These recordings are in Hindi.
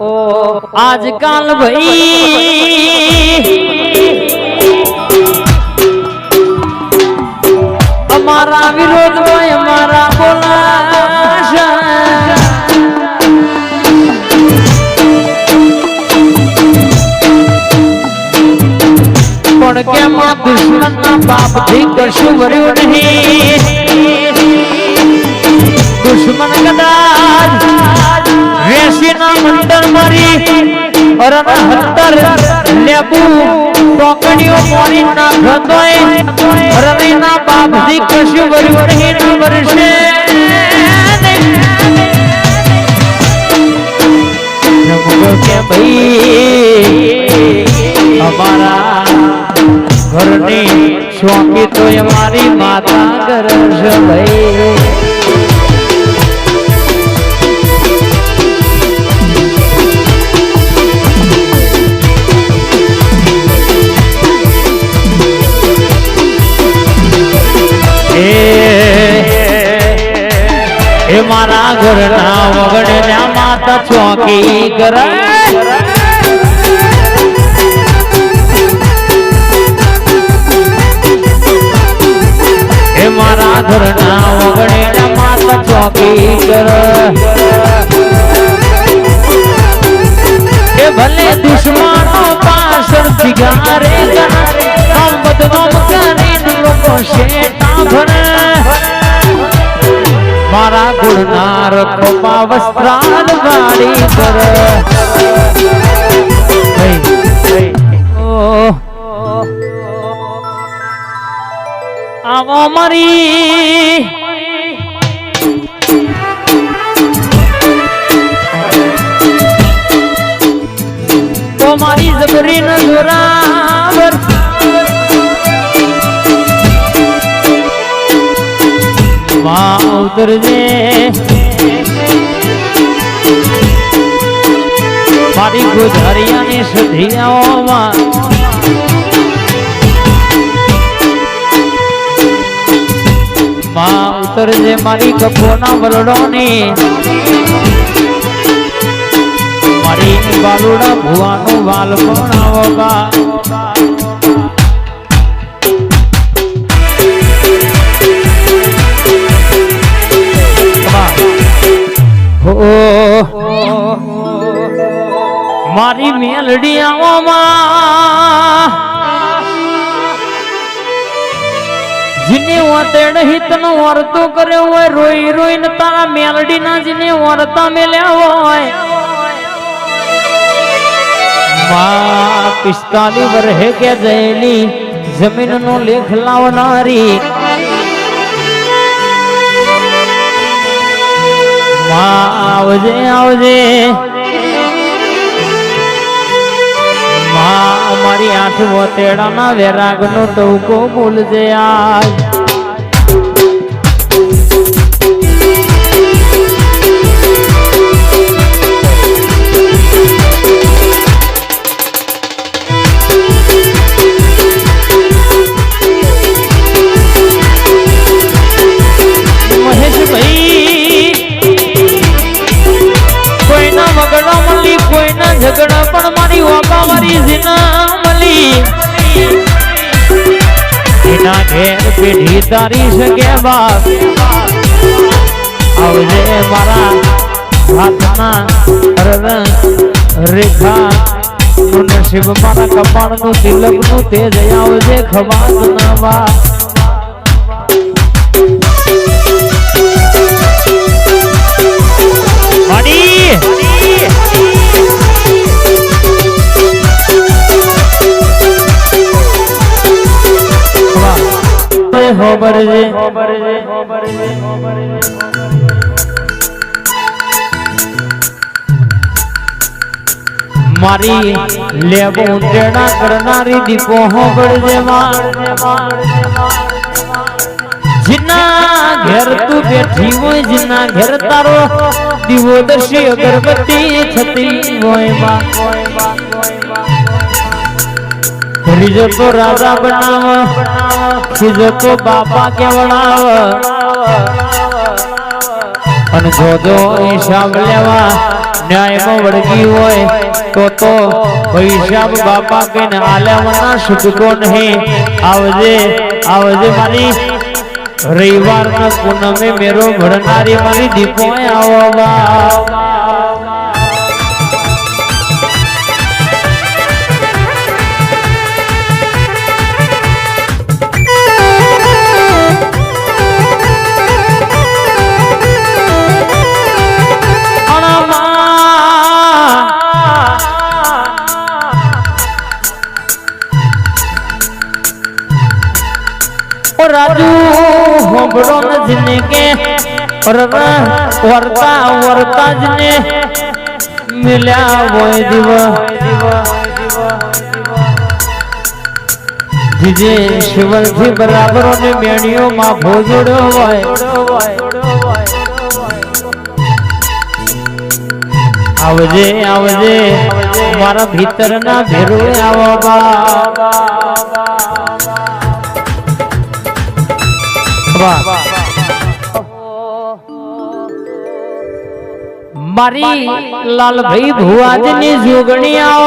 ओ आजकल भाई हमारा विरोध में हमारा बोला पण के मां दुश्मन ना बाप थी कशु वर्यो नहीं दुश्मन कदाच रेसी ना मंडर मारी और हत्तर लेबू टोकड़ियों मोरी ना घतोय और ना बाप थी कशु वर्यो नहीं ना वर्षे जमुगो के भाई हमारा घरनी शौकी तो हमारी माता करश भाई ए मारा घरना वगड़ना माता चौकी करे मारा घरना वगड़ेना माता चौकी कर भले दुश्मनों पासर सिगारे हम बदनाम करें लोगों शेटा भर मारा गुणना रखो पावस्त्रान गाड़ी कर आवो मरी तो मारी जबरी न जोरावर माँ उतर जे मारी गुजारिया ने सधियाओ माँ माँ उतर जे मारी कपोना बलडोनी मारी बालुड़ा भुआनो बाल कोणावोगा हो मारी मेलडी आवो माँ जिन्हें वतेड़ हितन वर्तो करे हुए रोई रोई न तारा मेलडी ना जिन्हें वर्ता मिले हुए माँ 45 वर्ष के जैली जमीन नो लेख लावनारी माँ आवजे आवजे माँ हमारी 8 वतेड़ा ना वैराग नो टोको बोल जे आज महेश भाई कोई ना मगड़ा मली कोई ना झगड़ा पण मारी वापा मारी जिना इना घेर पीढ़ी तारी सके बाप आवजे मारा हाथना रेखा नसीब मारा कपाळ नु तिलक नु तेज आवजे खवास ना बाप हो बरजे मारी लेबो टेड़ा करनारी दीपो हो बरजे जिन्ना घर तू बैठी हो जिन्ना घर तारो दीवो दर्शी अगरबत्ती छती होय मां रिजो तो राजा बनाव सिजो तो बापा के बनाव अन जो हिसाब लेवा ન્યાયમાં વળગી હોય તો હિસાબ બાપા કઈને આલ્યામાં છૂટકો નહીં. આવજે આવજે મારી રવિવારના પૂનમે મેરો ભરનારી મારી દીપો આવો બા. राजू होबड़ो न जिने के वर्ता वर्ता जिने मिल्या वो दिव जिजे शिवन थी बराबर ने मेणियों मां भोजड़ो होय. आवजे आवजे मारा भीतर ना भेरो आवा बा. मारी लाल भाई भुआजनी जोगणी आओ.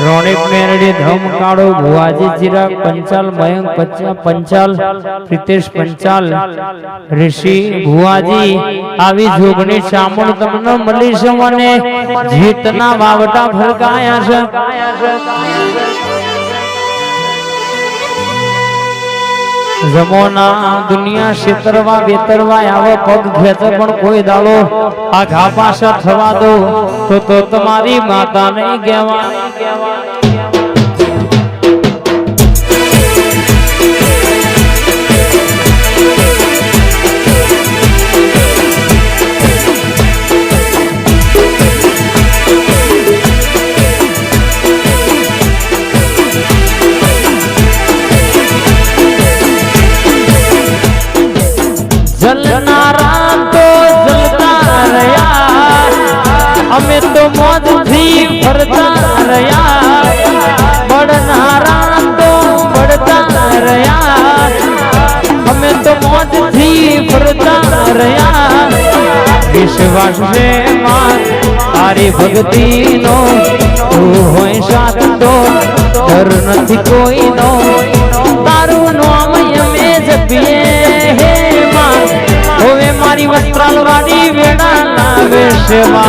रोनिक मेरडी धम काड़ो भुआजी चिराग पंचाल मयंक पंचाल प्रीतेश पंचाल ऋषि भुआजी आवी जोगणी शामुल तमने मली छे मने जीतना वावटा फरकाया छे. जमोना दुनिया क्षेत्रवा वेतरवा आवे पग खेचे पण कोई दाड़ो आ घा पासा थवा दो तो तुम्हारी माता नहीं कहेवा. जलनारा तो जलता रया हमें तो मौज थी भरता रया. बढ़नारा तो बढ़ता रया हमें तो मौज थी भरता रया. विश्वास से मां तारी भक्ति नो तू होय साथ तो डर नहीं कोई नो. तारू नाम में जपिए हे मां होवे मारी वस्त्राल वाड़ी वेड़ा लावे सेवा.